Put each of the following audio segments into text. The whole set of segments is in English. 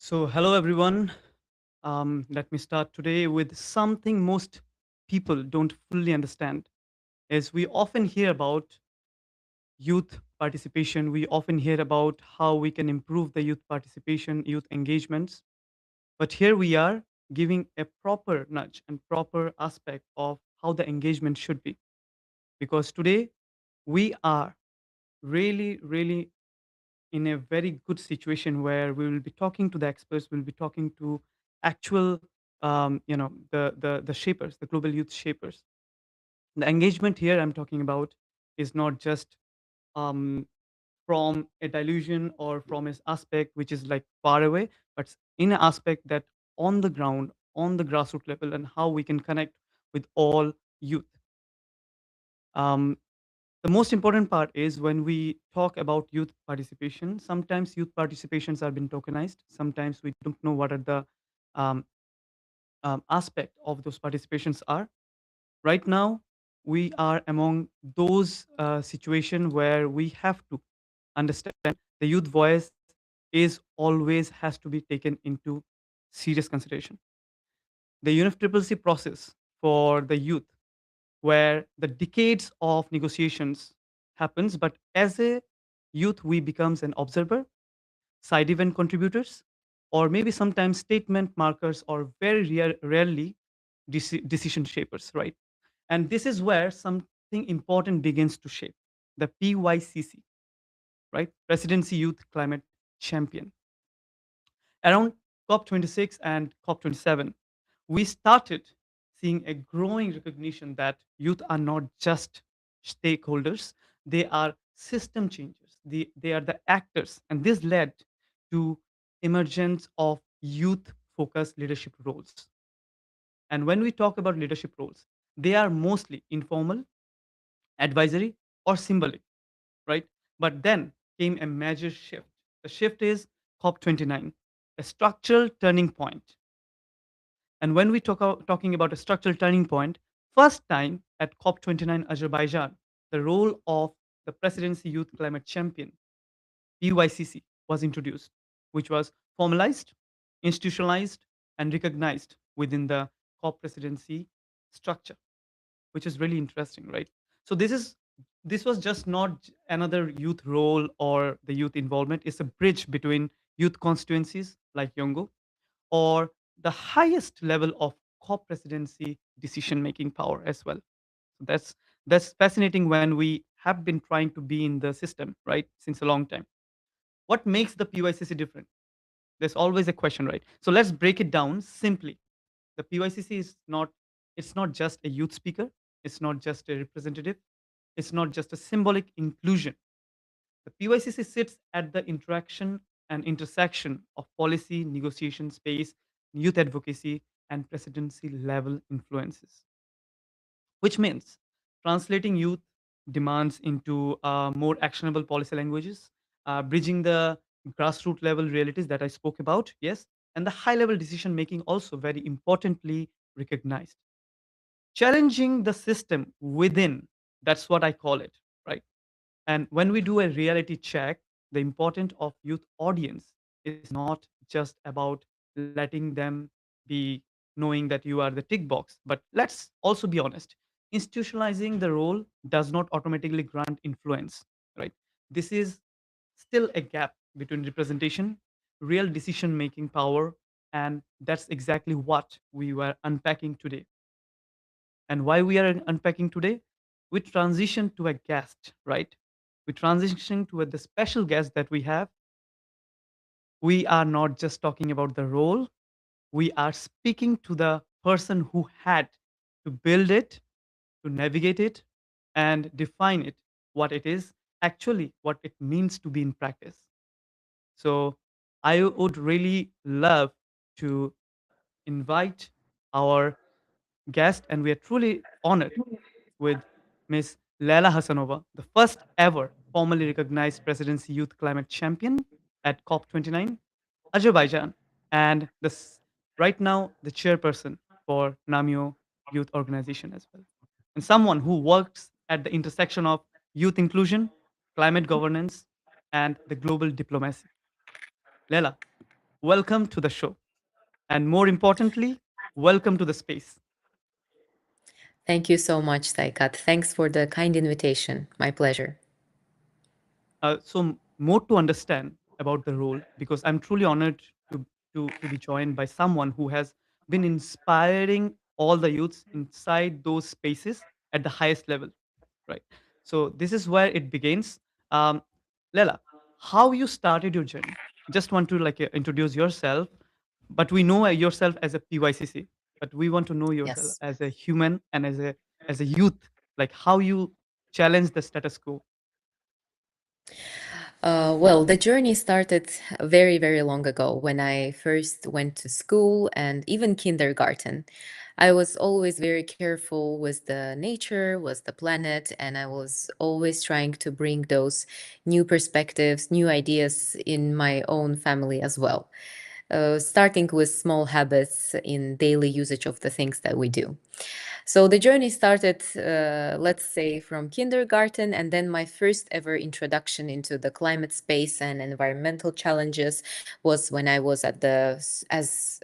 Hello everyone. Let me start today with something most people don't fully understand. Is we often hear about youth participation. We often hear about how we can improve the youth participation, youth engagements. But here we are giving a proper nudge and proper aspect of how the engagement should be. Because today we are really in a very good situation where we will be talking to the experts, we'll be talking to actual, the shapers, the global youth shapers. The engagement here I'm talking about is not just um, from a delusion or from an aspect which is like far away, but in an aspect that on the ground, on the grassroots level, and how we can connect with all youth. Um, the most important part is when we talk about youth participation, sometimes youth participations have been tokenized. Sometimes we don't know what are the um, aspect of those participations are. Right now, we are among those situations where we have to understand the youth voice is always has to be taken into serious consideration. The UNFCCC process for the youth where the decades of negotiations happens, but as a youth we becomes an observer, side event contributors, or maybe sometimes statement markers, or very rarely decision shapers, right? And this is where something important begins to shape: the PYCC, right? Presidency Youth Climate Champion. Around COP26 and COP27, we started seeing a growing recognition that youth are not just stakeholders, they are system changers. They are the actors. And this led to emergence of youth focused leadership roles. And when we talk about leadership roles, they are mostly informal, advisory, or symbolic, right? But then came a major shift. The shift is COP29, a structural turning point. And when we talking about a structural turning point, first time at COP29 Azerbaijan, the role of the Presidency Youth Climate Champion, PYCC, was introduced, which was formalized, institutionalized, and recognized within the COP presidency structure, which is really interesting, right? So this was just not another youth role or the youth involvement. It's a bridge between youth constituencies like Yongo or the highest level of co-presidency decision-making power as well. So that's fascinating when we have been trying to be in the system, right, since a long time. What makes the PYCC different? There's always a question, right? So let's break it down simply. The PYCC is not it's not just a youth speaker, it's not just a representative, it's not just a symbolic inclusion. The PYCC sits at the interaction and intersection of policy, negotiation space, youth advocacy, and presidency level influences, which means translating youth demands into more actionable policy languages, bridging the grassroots level realities that I spoke about, yes, and the high level decision making also very importantly recognized. Challenging the system within, that's what I call it, right? And when we do a reality check, the importance of youth audience is not just about letting them be knowing that you are the tick box. But let's also be honest. Institutionalizing the role does not automatically grant influence, right? This is still a gap between representation, real decision making power, and that's exactly what we were unpacking today. And why we are unpacking today? We transition to a guest, right? We transition to the special guest that we have. We are not just talking about the role, we are speaking to the person who had to build it, to navigate it, and define it, what it is, actually, what it means to be in practice. So I would really love to invite our guest, and we are truly honored with Ms. Leyla Hasanova, the first ever formally recognized Presidency Youth Climate Champion at COP29, Azerbaijan, and right now the chairperson for NAMIO Youth Organization as well. And someone who works at the intersection of youth inclusion, climate governance, and the global diplomacy. Lela, welcome to the show. And more importantly, welcome to the space. Thank you so much, Saikat. Thanks for the kind invitation. My pleasure. More to understand about the role, because I'm truly honored to be joined by someone who has been inspiring all the youths inside those spaces at the highest level. Right. So this is where it begins. Um, Lela, how you started your journey? Just want to introduce yourself, but we know yourself as a PYCC, but we want to know yourself Yes. as a human and as a youth, like how you challenge the status quo. Well, the journey started very, very long ago when I first went to school and even kindergarten. I was always very careful with the nature, with the planet, and I was always trying to bring those new perspectives, new ideas in my own family as well. Starting with small habits in daily usage of the things that we do. So the journey started, let's say, from kindergarten, and then my first ever introduction into the climate space and environmental challenges was when I was as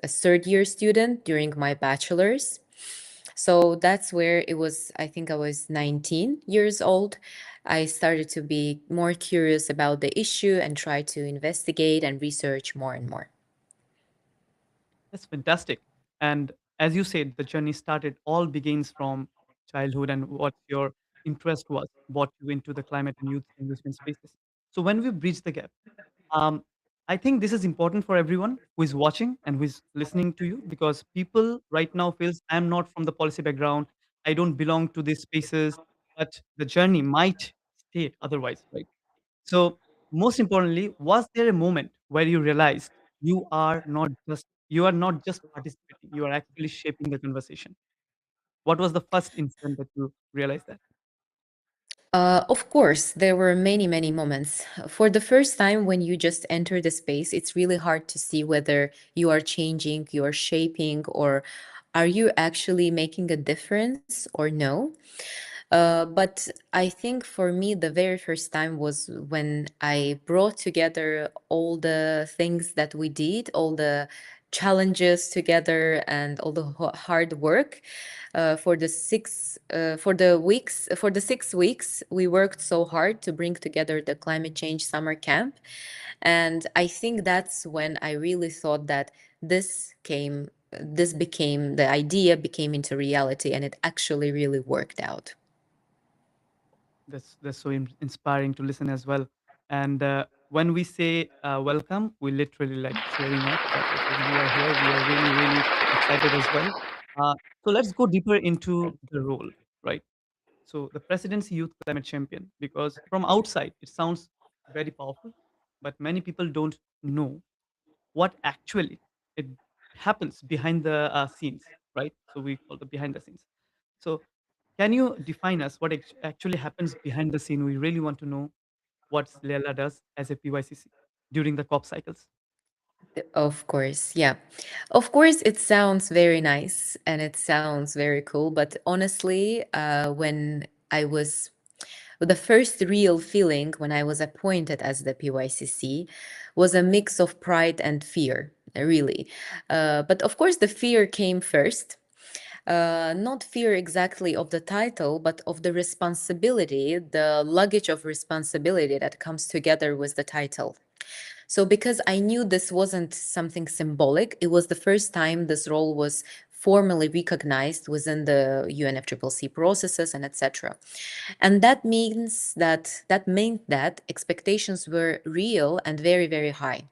a third year student during my bachelor's. So that's where it was. I think I was 19 years old. I started to be more curious about the issue and try to investigate and research more and more. That's fantastic. And as you said, the journey started, all begins from childhood and what your interest was, brought you into the climate and youth engagement spaces. So when we bridge the gap, um, I think this is important for everyone who is watching and who is listening to you, because people right now feels I'm not from the policy background, I don't belong to these spaces, but the journey might stay otherwise, right? So, most importantly, was there a moment where you realized you are not just participating, you are actually shaping the conversation? What was the first instant that you realized that? Of course, there were many, many moments. For the first time, when you just enter the space, it's really hard to see whether you are changing, you are shaping, or are you actually making a difference or no. But I think for me, the very first time was when I brought together all the things that we did, all the challenges together, and all the hard work. For the 6 weeks, we worked so hard to bring together the climate change summer camp, and I think that's when I really thought that this became the idea became into reality, and it actually really worked out. That's so inspiring to listen as well. And when we say welcome, we literally like cheering up because you are here. We are really, really excited as well. Uh, so let's go deeper into the role, right? So the presidency youth climate champion, because from outside it sounds very powerful, but many people don't know what actually it happens behind the scenes, right? So we call the behind the scenes. So can you define us what actually happens behind the scene? We really want to know what Leila does as a PYCC during the COP cycles. Of course, yeah. Of course, it sounds very nice and it sounds very cool, but honestly, when I was the first real feeling when I was appointed as the PYCC was a mix of pride and fear, really. But of course, the fear came first. Not fear exactly of the title, but of the responsibility, the luggage of responsibility that comes together with the title. So, because I knew this wasn't something symbolic, it was the first time this role was formally recognized within the UNFCCC processes and etc. And that meant that expectations were real and very, very high.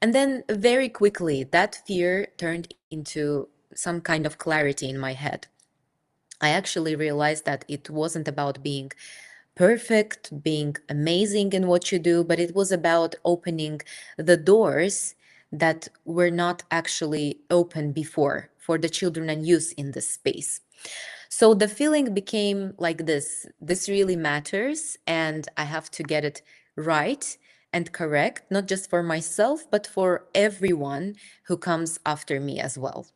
And then very quickly, that fear turned into some kind of clarity in my head. I actually realized that it wasn't about being perfect, being amazing in what you do, but it was about opening the doors that were not actually open before for the children and youth in this space. So the feeling became like this really matters, and I have to get it right and correct, not just for myself, but for everyone who comes after me as well.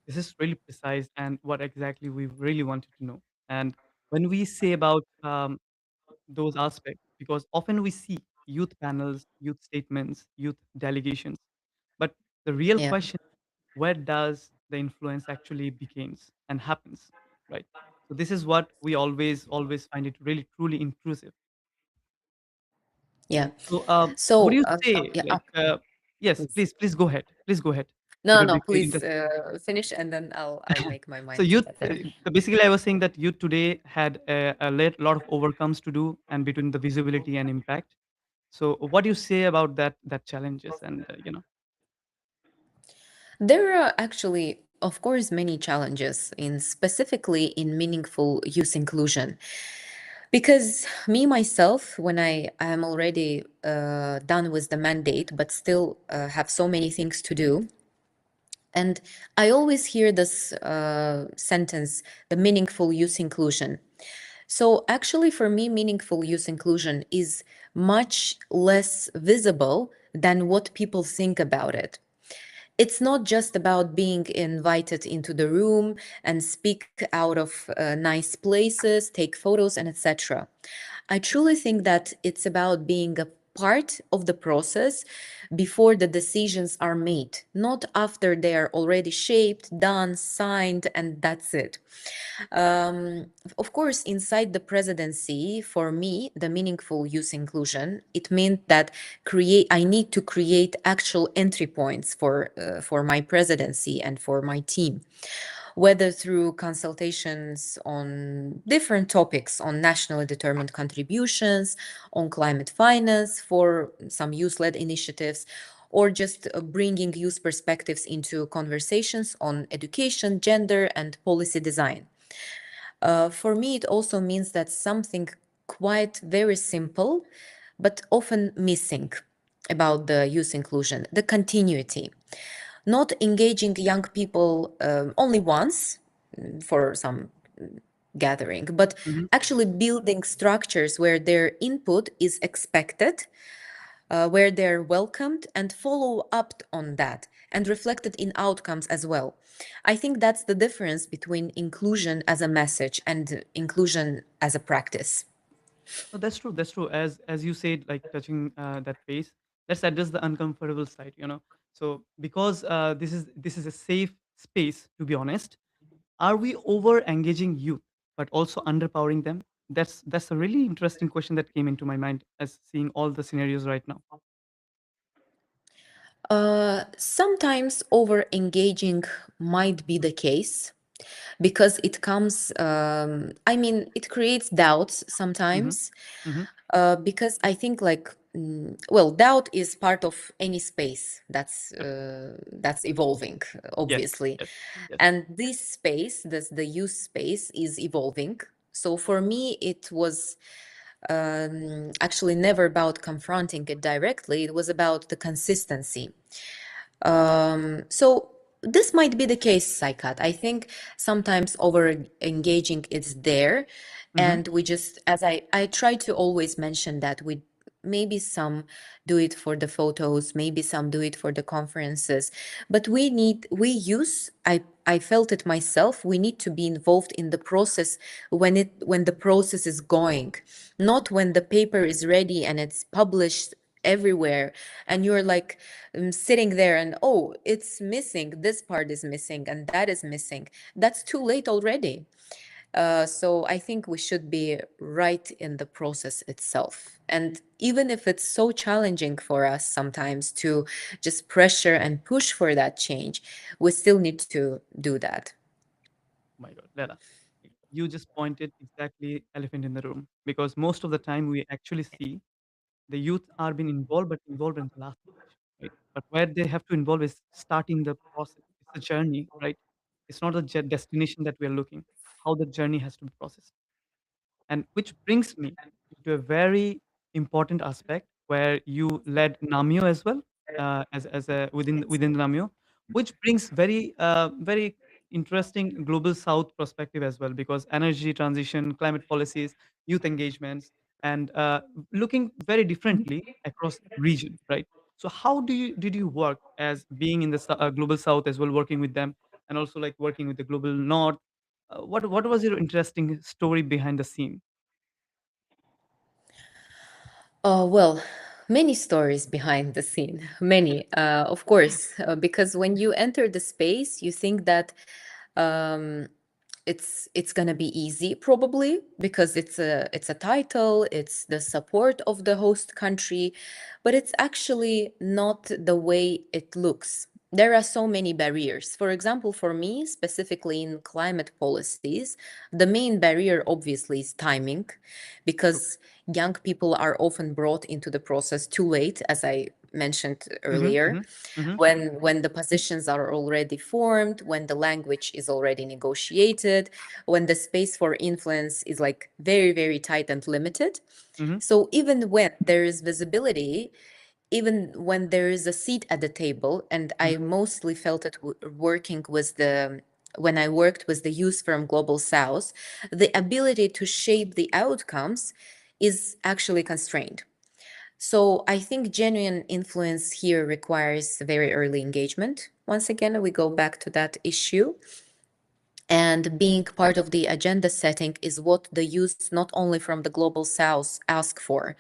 This is really precise and what exactly we really wanted to know. And when we say about those aspects, because often we see youth panels, youth statements, youth delegations. But the real Yeah. question, where does the influence actually begins and happens, right? So this is what we always find it really truly intrusive. Yeah. So would So, you say yeah. like yes, Please. please go ahead. It No, will no, be quite please interesting. finish, and then I'll make my So mind youth, better. basically, I was saying that youth today had lot of overcomes to do, and between the visibility and impact. So what do you say about that challenges and There are actually, of course, many challenges in specifically in meaningful use inclusion. Because me myself, when I am already done with the mandate, but still have so many things to do, and I always hear this sentence, the meaningful use inclusion. So, actually, for me, meaningful use inclusion is much less visible than what people think about it. It's not just about being invited into the room and speak out of nice places, take photos, and etc. I truly think that it's about being a part of the process before the decisions are made, not after they are already shaped, done, signed, and that's it. Of course, inside the presidency, for me, the meaningful use inclusion, it meant that create. I need to create actual entry points for my presidency and for my team, whether through consultations on different topics on nationally determined contributions, on climate finance for some youth-led initiatives, or just bringing youth perspectives into conversations on education, gender, and policy design. For me, it also means that something quite very simple, but often missing about the youth inclusion, the continuity. Not engaging young people only once for some gathering, but Mhm. actually building structures where their input is expected, where they're welcomed and follow up on that and reflected in outcomes as well. I think that's the difference between inclusion as a message and inclusion as a practice. No, that's true. That's true. As you said, like touching that base, let's address the uncomfortable side. So because this is a safe space, to be honest, are we over engaging youth, but also underpowering them? That's a really interesting question that came into my mind as seeing all the scenarios right now. Sometimes over engaging might be the case because it comes, I mean, it creates doubts Mm-hmm. sometimes. Mm-hmm. Because I think like well, doubt is part of any space Correct. that's evolving, Yes. obviously, Yes. Yes. and this space, this the youth space, is evolving. So for me, it was actually never about confronting it directly. It was about the consistency. So this might be the case, Saikat. I think sometimes over engaging is there, Mm-hmm. and we just, as I try to always mention that we maybe some do it for the photos, maybe some do it for the conferences, but we use. I felt it myself. We need to be involved in the process when the process is going, not when the paper is ready and it's published everywhere and you're like sitting there and oh, it's missing, this part is missing and that is missing. That's too late already. So I think we should be right in the process itself, and even if it's so challenging for us sometimes to just pressure and push for that change, we still need to do that. My God, Lela, you just pointed exactly elephant in the room because most of the time we actually see the youth are being involved, but involved in the last stage, right? But where they have to involve is starting the process. It's a journey, right? It's not a destination that we are looking. How the journey has to be processed. And which brings me to a very important aspect where you led Namio as well, as a within Namio, which brings very interesting global South perspective as well, because energy transition, climate policies, youth engagements, and looking very differently across region, right? So how did you work as being in the global South as well, working with them, and also like working with the global North? What was your interesting story behind the scene? Well, Many stories behind the scene, many, of course, because when you enter the space, you think that um, it's gonna be easy, probably because it's a title, it's the support of the host country, but it's actually not the way it looks. There are so many barriers. For example, for me, specifically in climate policies, the main barrier obviously is timing, True. because young people are often brought into the process too late, as I mentioned Mhm, earlier, mhm, mhm, when the positions are already formed, when the language is already negotiated, when the space for influence is like very, very tight and limited. mhm, So even when there is visibility, even when there is a seat at the table, and I mhm. mostly felt it working with the when I worked with the youth from Global South, the ability to shape the outcomes is actually constrained. So I think genuine influence here requires very early engagement. Once again, we go back to that issue. And being part of the agenda setting is what the youth, not only from the global south, ask for.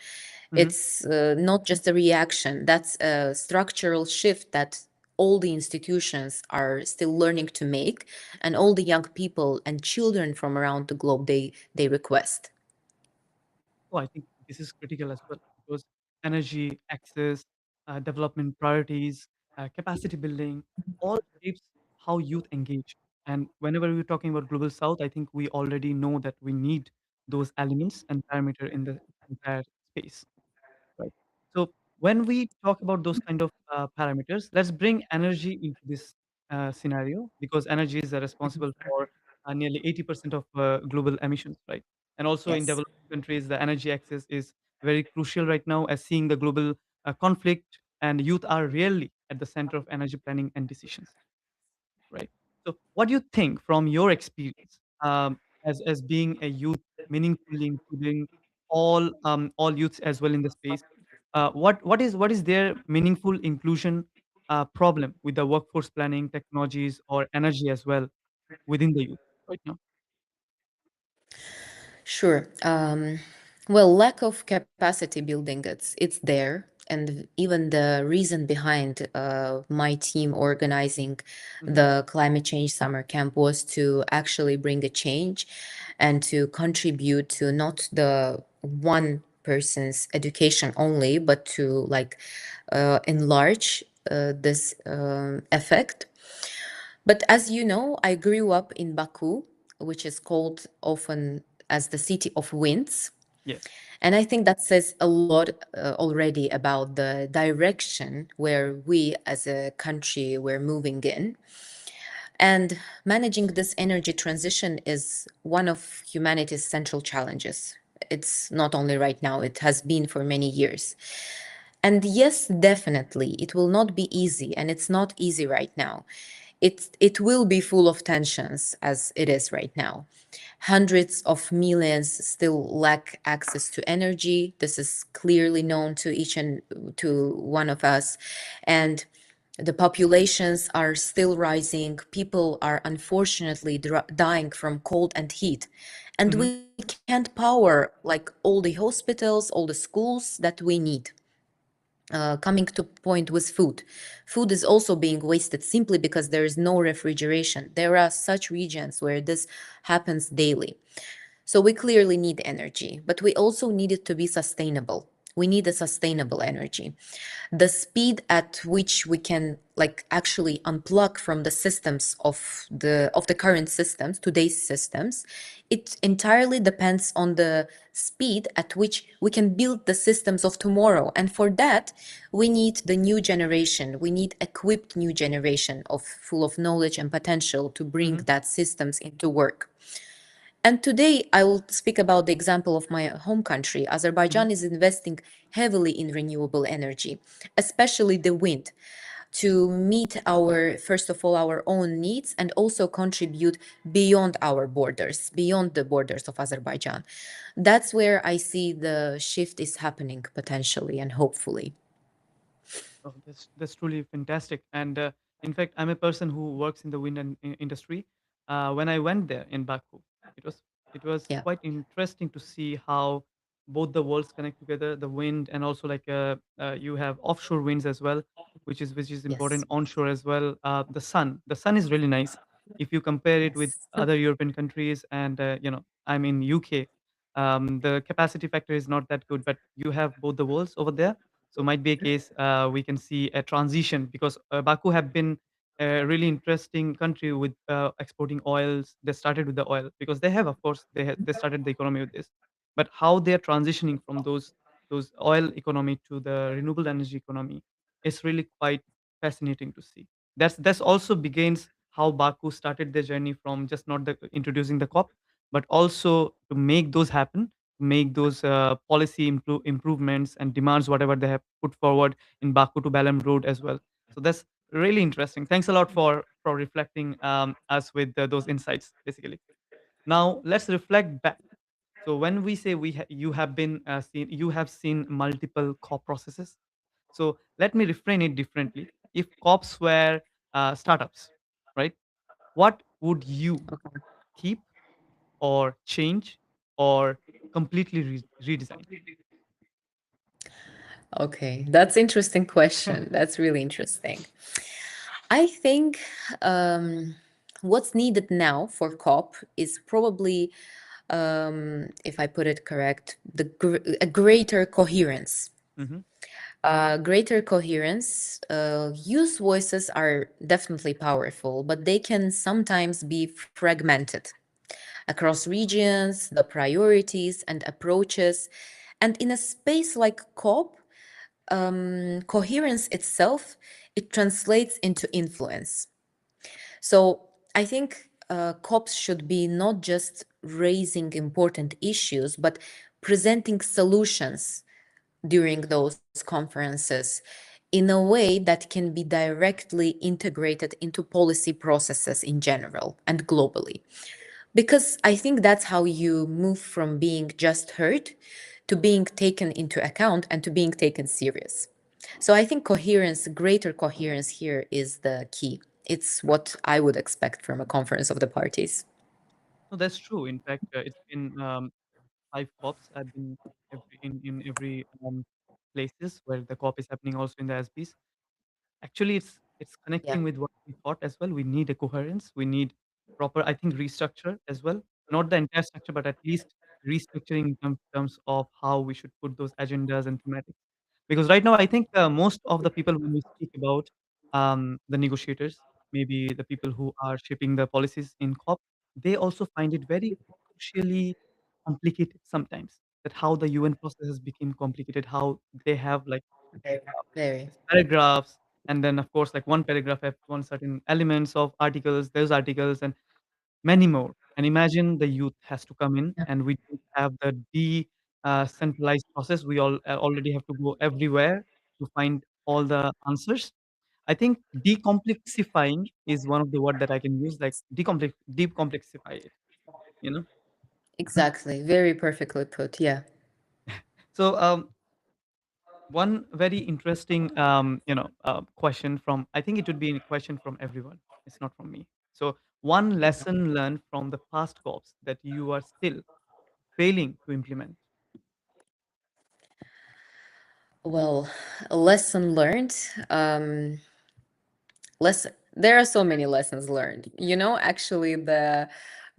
Mhm. It's not just a reaction, that's a structural shift that all the institutions are still learning to make, and all the young people and children from around the globe they request. Oh, I think this is critical as well because energy, access, development priorities, capacity building, all shapes how youth engage. And whenever we're talking about global south, I think we already know that we need those elements and parameter in the entire space. Right. So when we talk about those kind of parameters, let's bring energy into this scenario because energy is responsible for nearly 80% of global emissions, right? And also in Yes. developing countries, the energy access is very crucial right now as seeing the global conflict and youth are really at the center of energy planning and decisions. Right. So, what do you think from your experience as being a youth, meaningfully including all youths as well in the space? What is their meaningful inclusion problem with the workforce planning, technologies, or energy as well within the youth right now? Sure. Well, lack of capacity building, it's there, and even the reason behind my team organizing Hmm. the climate change summer camp was to actually bring a change and to contribute to not the one person's education only, but to like enlarge this effect. But as you know, I grew up in Baku, which is called often as the city of winds. Yes. And I think that says a lot already about the direction where we as a country were moving in. And managing this energy transition is one of humanity's central challenges. It's not only right now, it has been for many years. And yes, definitely, it will not be easy, and it's not easy right now. It will be full of tensions as it is right now. Hundreds of millions still lack access to energy. This is clearly known to each and to one of us. And the populations are still rising. People are unfortunately dying from cold and heat. And Hmm. we can't power like all the hospitals, all the schools that we need. Coming to point with food, food is also being wasted simply because there is no refrigeration. There are such regions where this happens daily. So we clearly need energy, but we also need it to be sustainable. We need a sustainable energy. The speed at which we can like actually unplug from the systems of the current systems, today's systems, it entirely depends on the speed at which we can build the systems of tomorrow. And for that, we need the new generation. We need equipped new generation of full of knowledge and potential to bring Hmm. that systems into work. And today I will speak about the example of my home country. Hmm. Azerbaijan is investing heavily in renewable energy, especially the wind, to meet our, first of all, our own needs and also contribute beyond our borders, beyond the borders of Azerbaijan. That's where I see the shift is happening potentially and hopefully. Oh, that's truly fantastic. And in fact, I'm a person who works in the wind industry. When I went there in Baku, it was it was Yeah. quite interesting to see how both the worlds connect together, the wind and also like you have offshore winds as well, which is important, Yes. onshore as well. The sun is really nice if you compare it with Yes. other European countries. And I'm in UK. The capacity factor is not that good, but you have both the worlds over there. So might be a case we can see a transition, because Baku have been a really interesting country with exporting oils. They started with the oil because they have, of course, they started the economy with this. But how they are transitioning from those oil economy to the renewable energy economy is really quite fascinating to see. That's also begins how Baku started their journey from just not the introducing the COP, but also to make those happen, to make those policy improvements and demands whatever they have put forward in Baku to Balam Road as well. So that's really interesting. Thanks a lot for reflecting us with those insights. Basically, now let's reflect back. So when we say you have been you have seen multiple COP processes. So let me reframe it differently. If COPs were startups, right? What would you keep or change or completely redesign? Okay, that's interesting question. That's really interesting. I think what's needed now for COP is probably, if I put it correct, a greater coherence. Hmm. Greater coherence. Youth voices are definitely powerful, but they can sometimes be fragmented across regions, the priorities and approaches. And in a space like COP, coherence itself, it translates into influence. So I think COPs should be not just raising important issues, but presenting solutions during those conferences in a way that can be directly integrated into policy processes in general and globally. Because I think that's how you move from being just heard to being taken into account and to being taken serious. So I think coherence, greater coherence here is the key. It's what I would expect from a conference of the parties. No, that's true. In fact, it's been 5 COPs. I've been in every places where the COP is happening, also in the SBs. Actually, it's Yeah. connecting with what we thought as well. We need a coherence. We need proper, I think, restructure as well. Not the entire structure, but at least restructuring in terms of how we should put those agendas and thematics. Because right now, I think most of the people when we speak about the negotiators, maybe the people who are shaping the policies in COP, they also find it very crucially complicated sometimes. That how the UN processes became complicated, how they have like Very. these paragraphs, and then of course like one paragraph have one certain elements of articles, those articles, and many more. And imagine the youth has to come in, and we don't have the centralized process. We already have to go everywhere to find all the answers. I think decomplexifying is one of the word that I can use, like decomplexify it, you know. Exactly. Very perfectly put. Yeah. So one very interesting, question from, I think it would be a question from everyone. It's not from me. So, one lesson learned from the past COPs that you are still failing to implement. Well, a lesson learned. There are so many lessons learned. Actually, the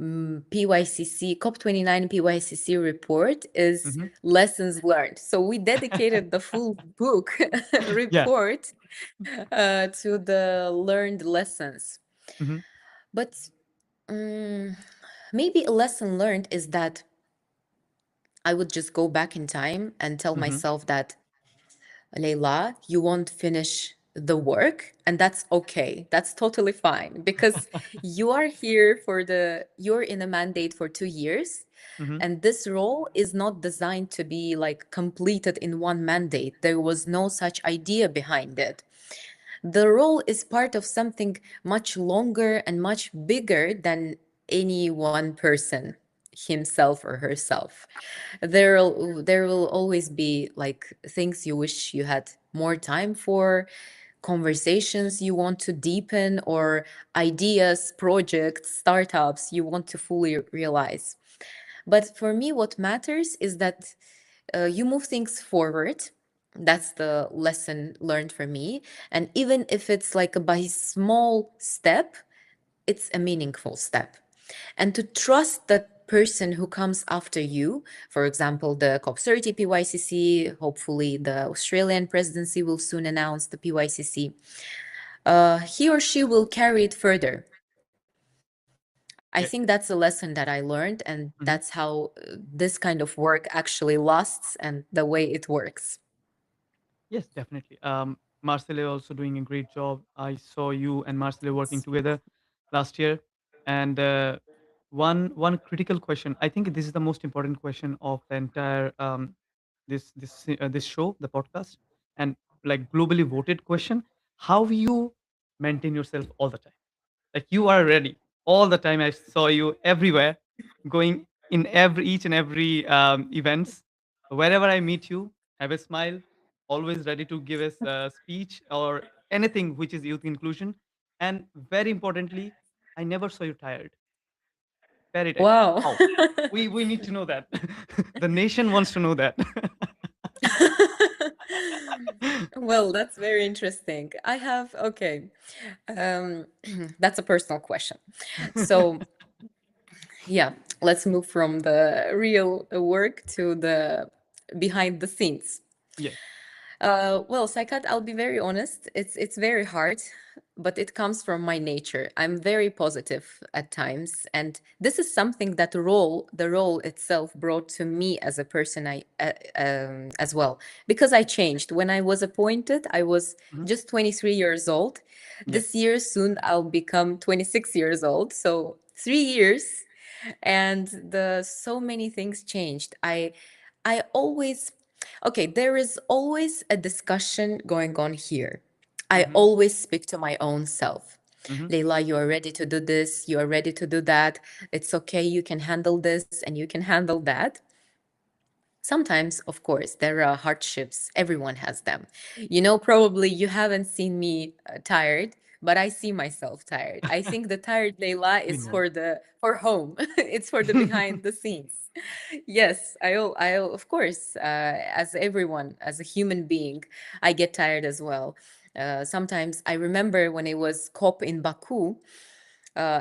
PYCC COP29 PYCC report is Hmm. lessons learned. So we dedicated the full book Yeah. report to the learned lessons. Hmm. But maybe a lesson learned is that I would just go back in time and tell Hmm. myself that, Leila, you won't finish the work, and that's okay. That's totally fine because you're in a mandate for 2 years, Hmm. and this role is not designed to be like completed in one mandate. There was no such idea behind it. The role is part of something much longer and much bigger than any one person himself or herself. There will always be like things you wish you had more time for, conversations you want to deepen, or ideas, projects, startups you want to fully realize. But for me, what matters is that You move things forward. That's the lesson learned for me. And even if it's like by small step, it's a meaningful step. And to trust that person who comes after you, for example, the COP30 PYCC, hopefully the Australian presidency will soon announce the PYCC, he or she will carry it further. I think that's a Yeah. lesson that I learned, and that's how Mhm. this kind of work actually lasts and the way it works. Yes, definitely. Marcelo also doing a great job. I saw you and Marcelo working together last year, and one critical question. I think this is the most important question of the entire this show, the podcast, and like globally voted question: how you maintain yourself all the time? Like you are ready all the time. I saw you everywhere, going in every each and every events. Wherever I meet you, have a smile, always ready to give us a speech or anything which is youth inclusion. And very importantly, I never saw you tired. Very tired. Wow. How? We need to know that. The nation wants to know that. Well, that's very interesting. I have, okay. Um, that's a personal question. So, yeah, let's move from the real work to the behind the scenes. Yes. Well, Saikat, I'll be very honest. It's very hard, but it comes from my nature. I'm very positive at times, and this is something that the role itself brought to me as a person. As well, because I changed when I was appointed. I was Mhm. just 23 years old. Yes. This year, soon I'll become 26 years old. So 3 years, and the so many things changed. I always, okay, there is always a discussion going on here. I Hmm. always speak to my own self. Hmm. Leila, you are ready to do this, you are ready to do that. It's okay, you can handle this and you can handle that. Sometimes, of course, there are hardships. Everyone has them. You know, probably you haven't seen me tired, but I see myself tired. I think the tired Leila We is know. for home. It's for the behind the scenes. Yes, of course, as everyone, as a human being, I get tired as well. Sometimes I remember when it was COP in Baku,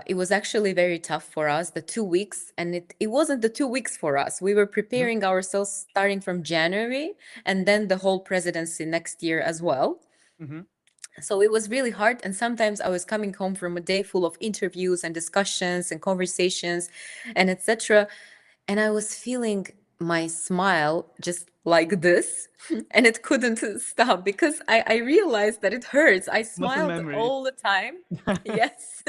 it was actually very tough for us, the 2 weeks. And it wasn't the 2 weeks for us. We were Mhm. preparing ourselves starting from January and then the whole presidency next year as well. Mhm. So it was really hard. And sometimes I was coming home from a day full of interviews and discussions and conversations and etc. And I was feeling my smile just like this, and it couldn't stop because I realized that it hurts. I Muscle smiled memory. all the time. Yes.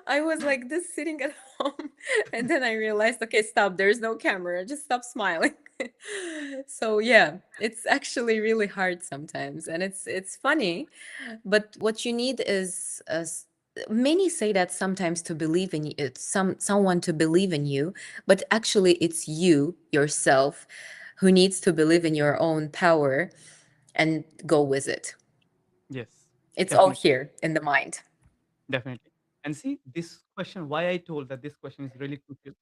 I was like this sitting at home, and then I realized, okay, stop, there's no camera, just stop smiling. So yeah, it's actually really hard sometimes, and it's funny, but what you need is many say that sometimes to believe in you, it's someone to believe in you, but actually it's you yourself who needs to believe in your own power and go with it. Yes, It's all definitely, here in the mind. definitely. And see, this question, why I told that this question is really crucial.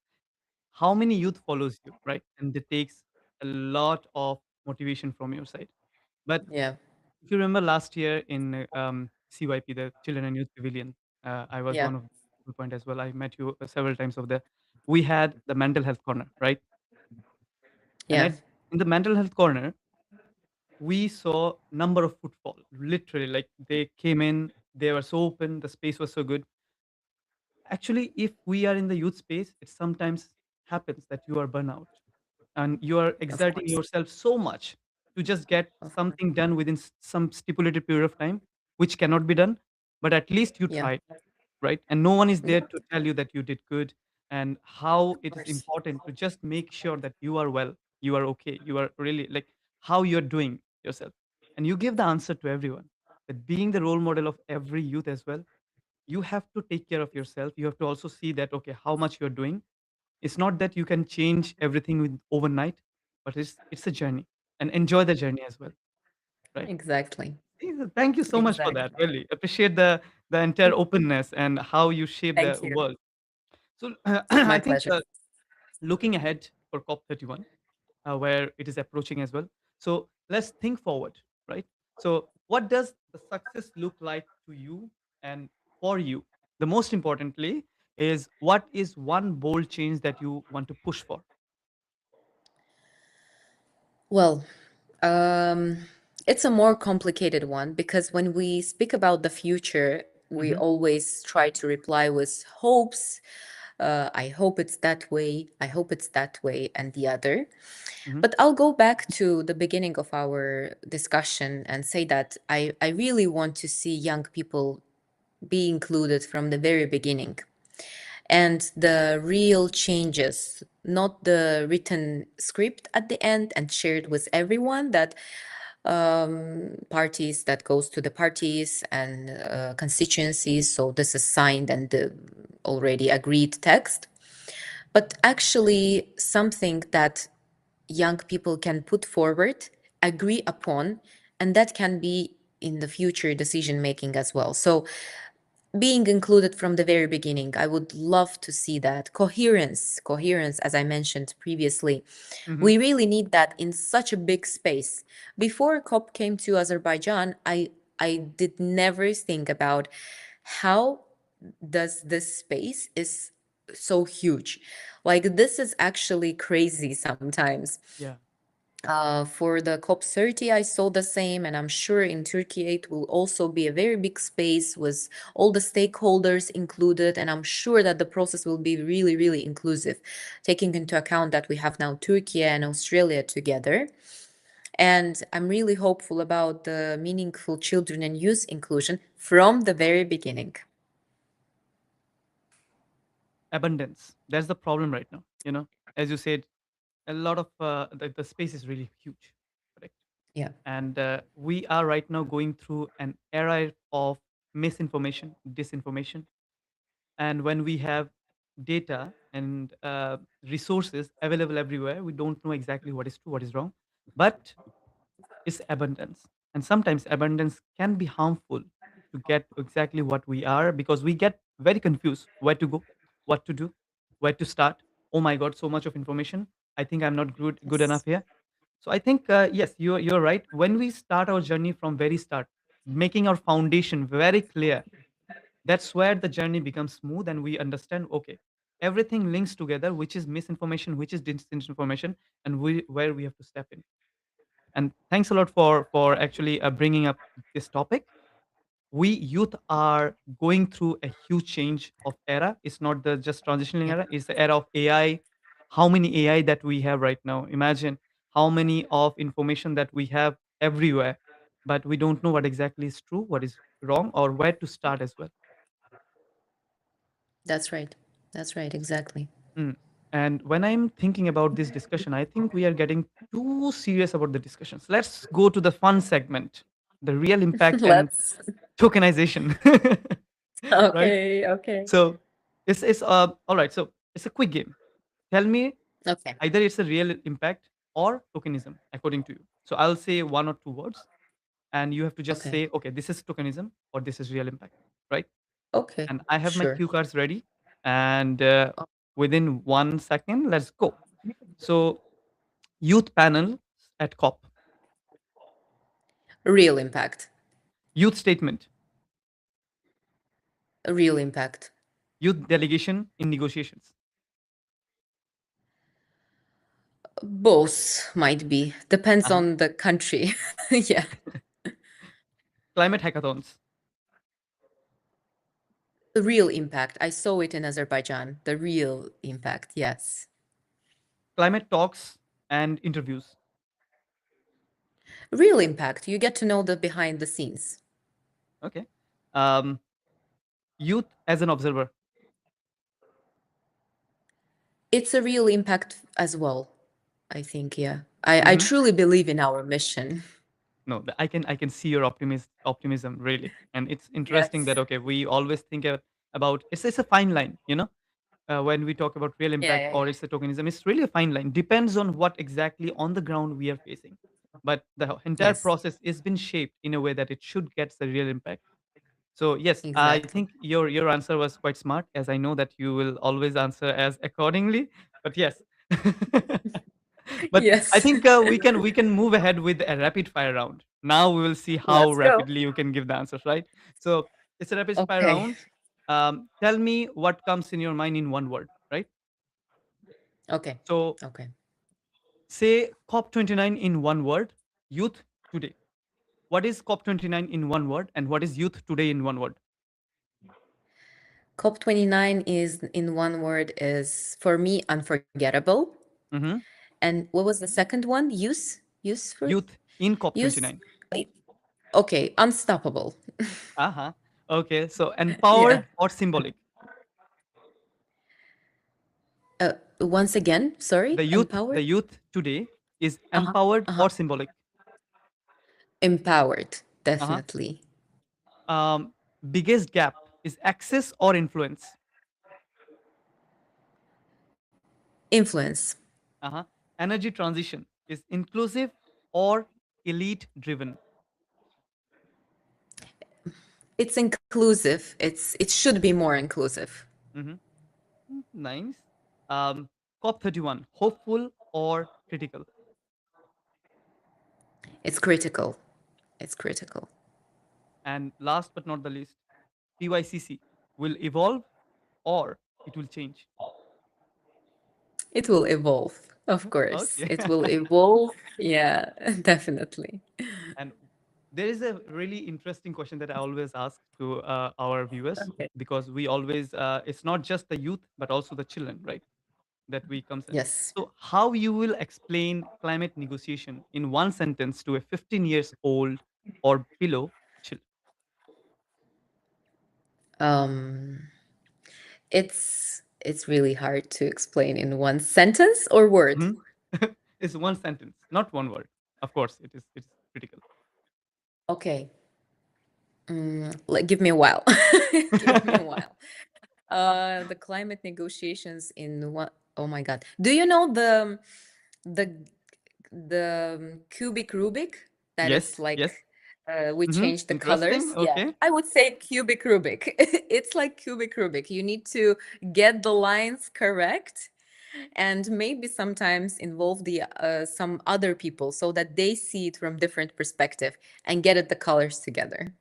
How many youth follows you, right? And it takes a lot of motivation from your side. But Yeah, if you remember last year in CYP, the Children and Youth Pavilion, I was yeah, one of the people point as well. I met you several times over there. We had the mental health corner, right? And yeah, in the mental health corner, we saw number of footfall. Literally, like they came in, they were so open, the space was so good. Actually, if we are in the youth space, it sometimes happens that you are burnout and you are of exerting course, yourself so much to just get of course. something done within some stipulated period of time, which cannot be done, but at least you Yeah, tried, right? And no one is yeah, there to tell you that you did good and how of it is course. important to just make sure that you are well, you are okay, you are really like how you're doing yourself. And you give the answer to everyone that being the role model of every youth as well, you have to take care of yourself. You have to also see that, okay, how much you're doing. It's not that you can change everything with overnight, but it's a journey and enjoy the journey as well, right? Exactly, Thank you so much for that. exactly. Really appreciate the entire openness and how you shape the Thank you. world. So My I think pleasure. looking ahead for COP31, where it is approaching as well. So let's think forward, right? So what does the success look like to you and for you? The most importantly is, what is one bold change that you want to push for? Well, um, it's a more complicated one because when we speak about the future, we Hmm. always try to reply with hopes. I hope it's that way. I hope it's that way, and the other. Hmm. But I'll go back to the beginning of our discussion and say that I really want to see young people be included from the very beginning, and the real changes, not the written script at the end and shared with everyone, that parties that goes to the parties and constituencies, so this is signed and the already agreed text, but actually something that young people can put forward, agree upon, and that can be in the future decision making as well. So being included from the very beginning, I would love to see that coherence, as I mentioned previously. Hmm. We really need that in such a big space. Before COP came to Azerbaijan, I did never think about how does this space is so huge. Like this is actually crazy sometimes. Yeah. For the COP30, I saw the same, and I'm sure in Turkey it will also be a very big space with all the stakeholders included. And I'm sure that the process will be really, really inclusive, taking into account that we have now Turkey and Australia together. And I'm really hopeful about the meaningful children and youth inclusion from the very beginning. Abundance. That's the problem right now. As you said, a lot of the space is really huge, correct? Yeah, And we are right now going through an era of misinformation, disinformation. And when we have data and resources available everywhere, we don't know exactly what is true, what is wrong. But it's abundance, and sometimes abundance can be harmful to get exactly what we are, because we get very confused where to go, what to do, where to start. Oh my god, so much of information. I think I'm not good enough yes, here. So I think, yes, you're right. When we start our journey from very start, making our foundation very clear, that's where the journey becomes smooth, and we understand, okay, everything links together, which is misinformation, which is disinformation, and where we have to step in. And thanks a lot for actually bringing up this topic. We youth are going through a huge change of era. It's not the just transitioning yeah, era, it's the era of AI. How many AI that we have right now? Imagine how many of information that we have everywhere, but we don't know what exactly is true, what is wrong, or where to start as well. that's right. That's right, exactly. Mm. And when I'm thinking about this discussion, I think we are getting too serious about the discussions. Let's go to the fun segment, the real impact and Let's. tokenization. Right? Okay, okay, So it's all right. So it's a quick game. Tell me, okay, either it's a real impact or tokenism, according to you. So I'll say one or two words, and you have to just okay, say, okay, this is tokenism or this is real impact, right? okay, And I have my sure. cue cards ready, and within 1 second, let's go. So youth panel at COP, Real impact. youth statement, Real impact. youth delegation in negotiations, Both might be. Depends uh-huh. on the country. Yeah. Climate hackathons, The real impact. I saw it in Azerbaijan. The real impact. Yes. climate talks and interviews. Real impact. You get to know the behind the scenes. Okay. Um, youth as an observer. It's a real impact as well, I think. Yeah. I Mhm. truly believe in our mission. No, I can see your optimism really, and it's interesting that, Yes. okay, we always think about, it's a fine line, when we talk about real Yeah, impact yeah, or yeah. it's a tokenism. It's really a fine line. Depends on what exactly on the ground we are facing, but the entire Yes, process is been shaped in a way that it should get the real impact. So yes, I exactly. think your answer was quite smart, as I know that you will always answer as accordingly. But yes. But I Yes. think we can move ahead with a rapid fire round. Now we will see how Let's go. rapidly you can give the answers, right? So it's a rapid fire Okay. round. Tell me what comes in your mind in one word, right? Okay. So Okay. say COP29 in one word, youth today. What is COP29 in one word, and what is youth today in one word? COP29 is, in one word, is for me unforgettable. Hmm. And what was the second one? Useful? Youth in Use. COP29. Wait. Okay. Unstoppable. Uh-huh. Okay, so Yeah. empowered or symbolic? Once again, sorry. The Empowered. youth today is Uh huh. empowered Uh or huh. symbolic? Empowered. Uh-huh. Definitely. Um, Biggest gap is access or influence? Influence. Uh-huh. Energy transition is inclusive or elite driven? It's inclusive. It should be more inclusive. Mhm. Nice. Um, COP31, hopeful or critical? It's critical. It's critical. And last but not the least, PYCC will evolve or it will change? It will evolve, of course. Okay. It will evolve. Yeah, definitely. And there is a really interesting question that I always ask to our viewers, Okay. because we always it's not just the youth but also the children, right? That we comes in. Yes. So how you will explain climate negotiation in one sentence to a 15 years old or below child? Um, it's really hard to explain in one sentence or word. Mhm. It's one sentence, not one word. Of course, it is critical. Okay. Like, give me a while. Give me a while. The climate negotiations in what? Oh my God. Do you know the cubic Rubik, that it's Yes, like yes. we change the Interesting. colors? Yeah, Okay. I would say cubic Rubik. It's like cubic Rubik. You need to get the lines correct and maybe sometimes involve the some other people so that they see it from different perspective and get it the colors together.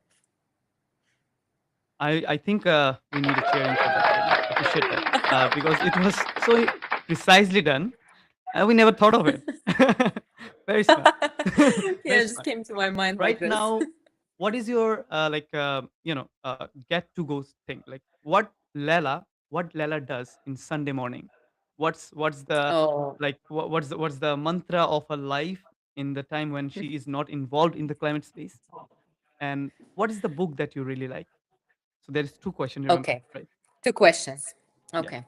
I think we need a cheering for that. Appreciate that, because it was so precisely done. We never thought of it. Very smart. Yeah, Very it just smart. came to my mind like Right this. now, what is your get to go thing? Like what Lela does in Sunday morning? What's the Oh, what's the mantra of her life in the time when she is not involved in the climate space? And what is the book that you really like? So there is two questions, remember, okay. right? Two questions. Yeah. Okay.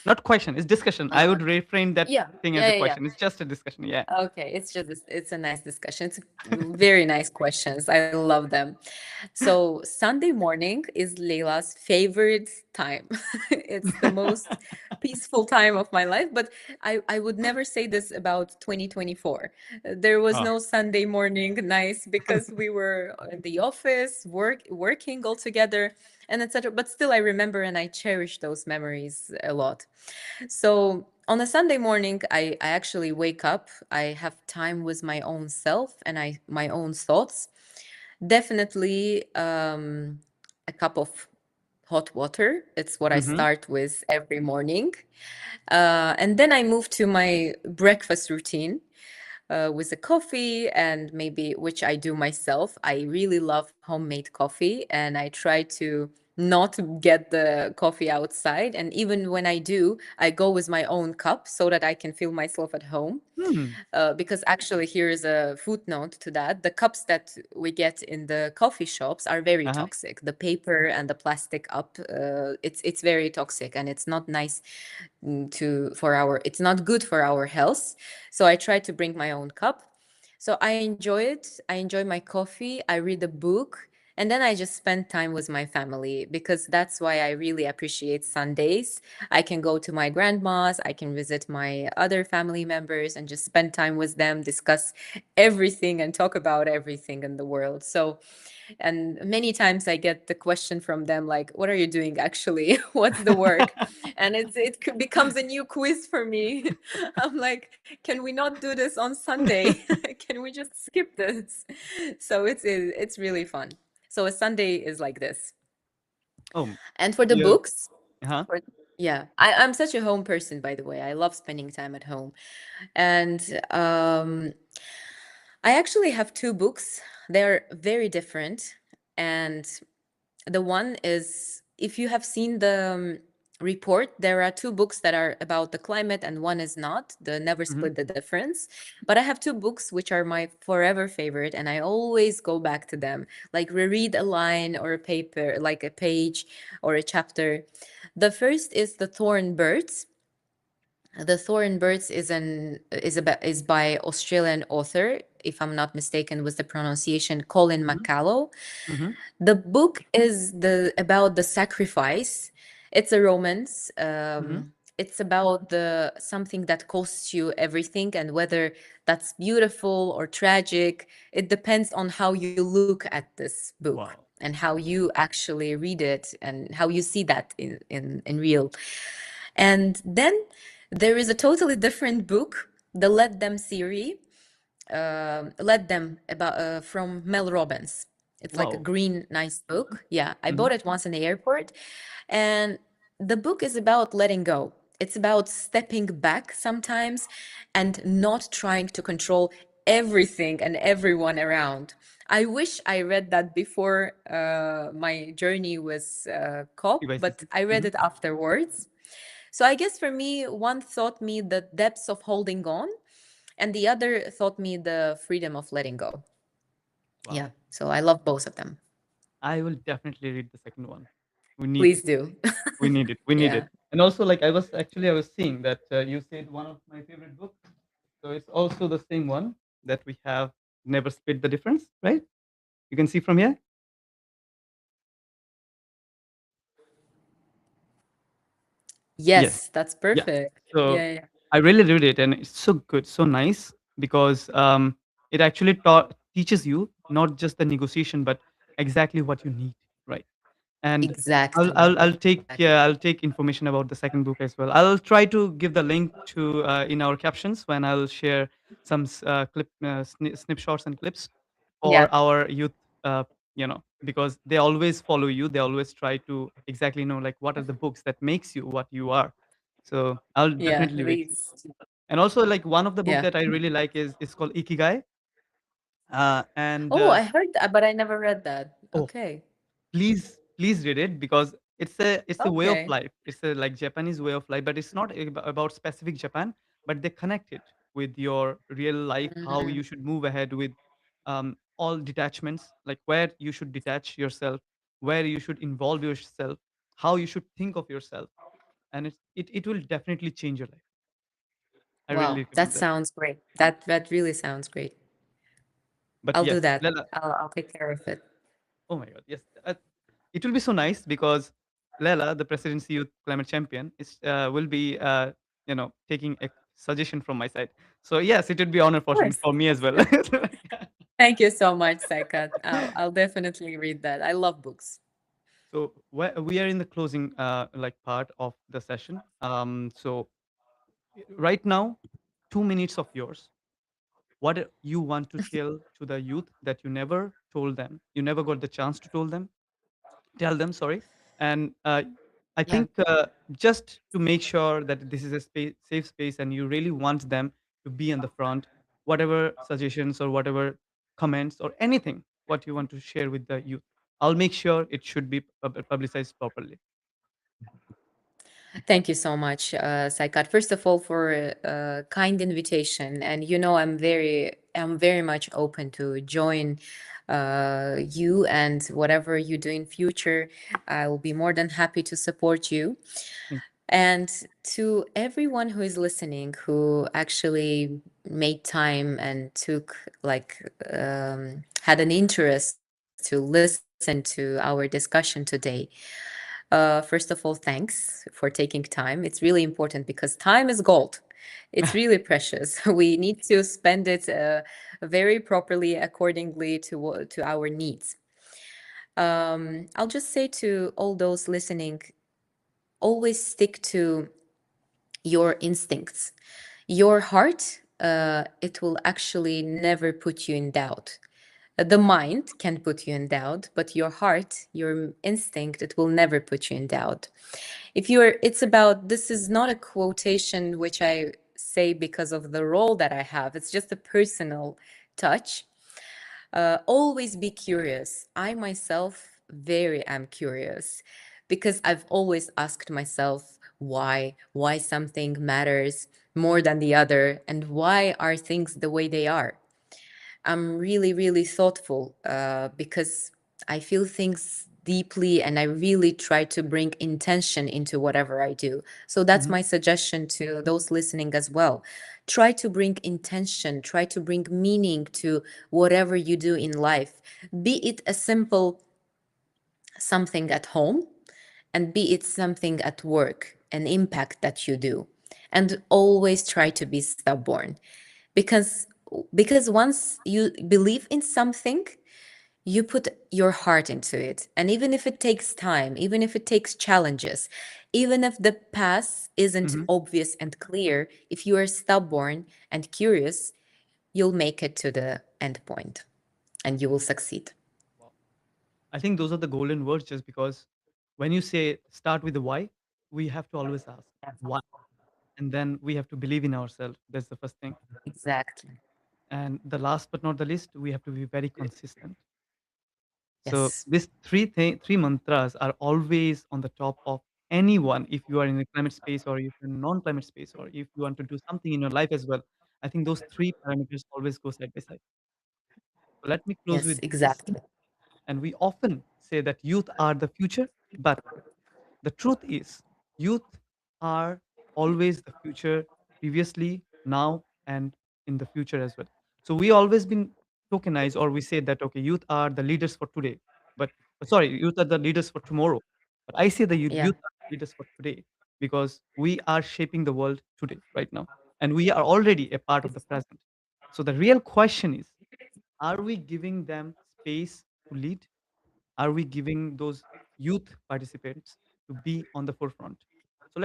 Not question, it's discussion. I Uh, would reframe that yeah, thing as yeah, a yeah, yeah. question. It's just a discussion. Yeah. Okay, it's just it's a nice discussion. It's very nice questions. I love them. So Sunday morning is Leila's favorite time. It's the most peaceful time of my life. But I would never say this about 2024. There was Ah. no Sunday morning nice because we were in the office, working all together, and etc. But still, I remember and I cherish those memories a lot. So on a Sunday morning, I actually wake up. I have time with my own self and my own thoughts. Definitely a cup of hot water. It's what I Mhm. start with every morning. And then I move to my breakfast routine with a coffee and maybe, which I do myself. I really love homemade coffee and I try to not get the coffee outside. And even when I do, I go with my own cup so that I can feel myself at home. Hmm. Because actually, here is a footnote to that. The cups that we get in the coffee shops are very Uh-huh. toxic. The paper and the plastic up, it's very toxic and it's not nice to for our. It's not good for our health. So I try to bring my own cup. So I enjoy it. I enjoy my coffee. I read a book, And then I just spend time with my family, because that's why I really appreciate Sundays. I can go to my grandma's, I can visit my other family members and just spend time with them, discuss everything and talk about everything in the world. So, and many times I get the question from them like, what are you doing actually? What's the work? And becomes a new quiz for me. I'm like, can we not do this on Sunday? Can we just skip this? So it's really fun. So a Sunday is like this. Oh, And for the yeah. books, Uh-huh. for yeah, I'm such a home person, by the way. I love spending time at home. And I actually have two books. They're very different. And the one is, if you have seen the report, there are two books that are about the climate and one is not, the Never Hmm. Split the Difference. But I have two books which are my forever favorite, and I always go back to them, like reread a line or a paper, like a page or a chapter. The first is The Thorn Birds. The Thorn Birds is by Australian author, if I'm not mistaken, with the pronunciation Colin Hmm. McCallow. Hmm. The book is the about the sacrifice. It's a romance. Hmm. It's about the something that costs you everything, and whether that's beautiful or tragic, it depends on how you look at this book Wow. and how you actually read it and how you see that in real. And then there is a totally different book, the Let Them series, Let Them, about from Mel Robbins. It's like a Wow. green, nice book. Yeah, I Hmm. bought it once in the airport, and the book is about letting go. It's about stepping back sometimes and not trying to control everything and everyone around. I wish I read that before my journey with COP, but CYCC. I read Hmm. it afterwards. So I guess for me, one taught me the depths of holding on, and the other taught me the freedom of letting go. Yeah. Wow. So I love both of them. I will definitely read the second one. We need Please do. we need it. We need Yeah. it. And also, like I was seeing that you said one of my favorite books. So it's also the same one that we have, Never Split the Difference, right? You can see from here. Yes. Yes, that's Yeah. perfect. So Yeah, yeah. I really read it, and it's so good, so nice because it actually teaches you not just the negotiation, but exactly what you need, right? And Exactly. I'll take information about the second book as well. I'll try to give the link to in our captions when I'll share some snapshots and clips for Yeah. our youth. Because they always follow you. They always try to exactly know like what are the books that makes you what you are. So I'll Yeah. definitely read. These. And also like one of the book Yeah. that I really like is called Ikigai. And Oh, I heard that, but I never read that. Oh, Okay. please read it because it's a way of Okay. life. It's a like Japanese way of life, but it's not about specific Japan, but they connect it with your real life, how Mhm. you should move ahead with all detachments, like where you should detach yourself, where you should involve yourself, how you should think of yourself, and it will definitely change your life. I really Wow, that recommend that. sounds great. That really sounds great. But I'll do yes, that. Lela, I'll take care of it. oh my God, yes. It will be so nice because Lela, the Presidency Youth Climate Champion, will be taking a suggestion from my side. So yes, it would be honor Of course. for me as well. Thank you so much, Saikat. I'll definitely read that. I love books. So we are in the closing like part of the session. So right now, 2 minutes of yours. What you want to tell to the youth that you never told them, you never got the chance to tell them, sorry. And I Yeah. think just to make sure that this is a safe space and you really want them to be on the front, whatever suggestions or whatever comments or anything what you want to share with the youth, I'll make sure it should be publicized properly. Thank you so much, Saikat. First of all, for a kind invitation, and I'm very much open to join you and whatever you do in future. I will be more than happy to support you. Thank And to everyone who is listening, who actually made time and took like had an interest to listen to our discussion today. First of all, thanks for taking time. It's really important because time is gold. It's really precious. We need to spend it very properly, accordingly to our needs. I'll just say to all those listening, always stick to your instincts. Your heart, it will actually never put you in doubt. The mind can put you in doubt, but your heart, your instinct, it will never put you in doubt. If you're, it's about, this is not a quotation which I say because of the role that I have, it's just a personal touch. Always be curious. I myself very am curious because I've always asked myself why something matters more than the other, and why are things the way they are. I'm really, really thoughtful because I feel things deeply and I really try to bring intention into whatever I do. So that's Mhm, my suggestion to those listening as well. Try to bring intention, try to bring meaning to whatever you do in life, be it a simple something at home and be it something at work, an impact that you do. And always try to be stubborn because once you believe in something, you put your heart into it. And even if it takes time, even if it takes challenges, even if the path isn't mhm. obvious and clear, if you are stubborn and curious, you'll make it to the end point and you will succeed. Wow. I think those are the golden words just because when you say start with the why, we have to always ask why. And then we have to believe in ourselves. That's the first thing. Exactly. And the last but not the least, we have to be very consistent. So Yes. these three mantras are always on the top of anyone. If you are in the climate space, or if you're in non-climate space, or if you want to do something in your life as well, I think those three parameters always go side by side. So let me close Yes, with this. exactly. And we often say that youth are the future, but the truth is, youth are always the future, previously, now, and in the future as well. So we always been tokenized, or we say that okay, youth are the leaders for today, but sorry, youth are the leaders for tomorrow. But I say the Yeah. youth are the leaders for today because we are shaping the world today, right now, and we are already a part of the present. So the real question is: are we giving them space to lead? Are we giving those youth participants to be on the forefront? So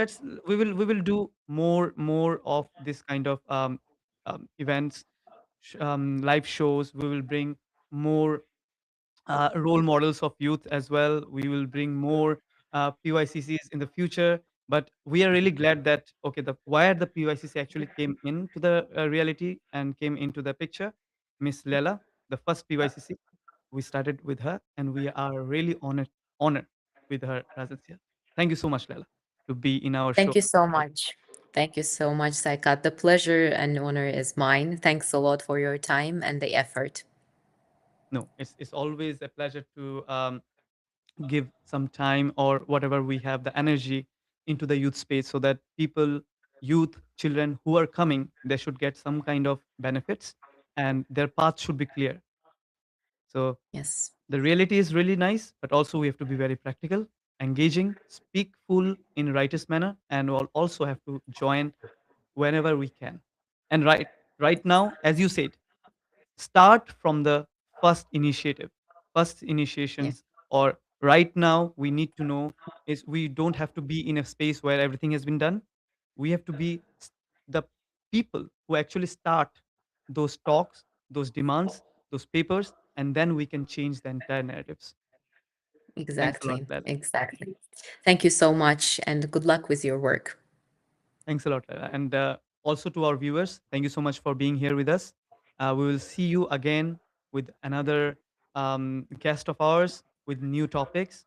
we will do more of this kind of events, live shows. We will bring more role models of youth as well. We will bring more PYCCs in the future. But we are really glad that okay, the why the PYCC actually came into the reality and came into the picture. Miss Lela, the first PYCC, we started with her, and we are really honored with her presence here. Thank you so much, Lela, to be in our Thank show. you so much. Thank you so much, Saikat. The pleasure and honor is mine. Thanks a lot for your time and the effort. No, it's always a pleasure to give some time or whatever we have the energy into the youth space so that people, youth, children who are coming, they should get some kind of benefits and their path should be clear. So Yes. the reality is really nice, but also we have to be very practical, engaging, speak full in righteous manner, and we'll also have to join whenever we can. And right now, as you said, start from the first initiative, first Yeah. initiations, or right now we need to know is we don't have to be in a space where everything has been done. We have to be the people who actually start those talks, those demands, those papers, and then we can change the entire narratives. Thanks a lot, Exactly. Lala. Exactly. Thank you so much and good luck with your work. Thanks a lot, Lala. And also to our viewers, thank you so much for being here with us. We will see you again with another guest of ours with new topics.